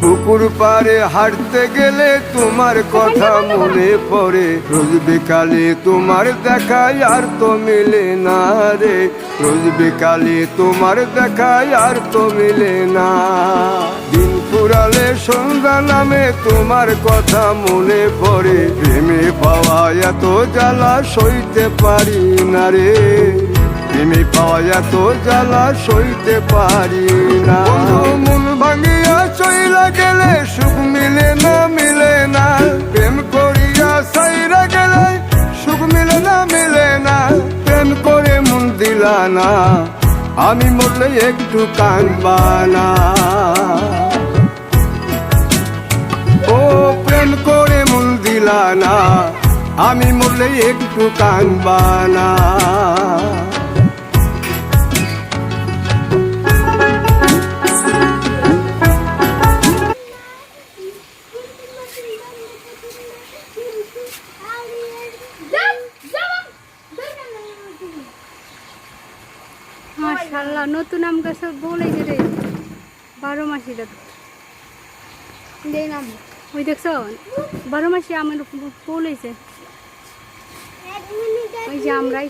পুকুর পাড়ে হাঁটতে গেলে তোমার কথা মনে পড়ে, রোজ বিকালে তোমার দেখায় আর তো মিলে না রে, রোজ বিকালে তোমার দেখায় আর তো মিলে না। দিন ফুরালে সন্ধ্যা নামে তোমার কথা মনে পড়ে, প্রেমে পাওয়া এত জ্বালা সইতে পারি না রে, প্রেমে পাওয়া এত জ্বালা সইতে পারি না। মন ভাঙিয়া চইলা গেলে সুখ মিলে না, মিলে না, প্রেম করিয়া সাইরা গেলে সুখ মিলে না, মিলে না, প্রেম করে মন দিলা না, আমি মরলে একটু কাঁদবা না। ও প্রেম করে মন দিলা না, আমি মরলে একটু কাঁদবা না। মাশাআল্লাহ, নতুন আম গাছ বলেছে রে 12 মাসিটা নাম ওই দেখছো 12 মাসি আমের বলেছে ওই যে আমরাই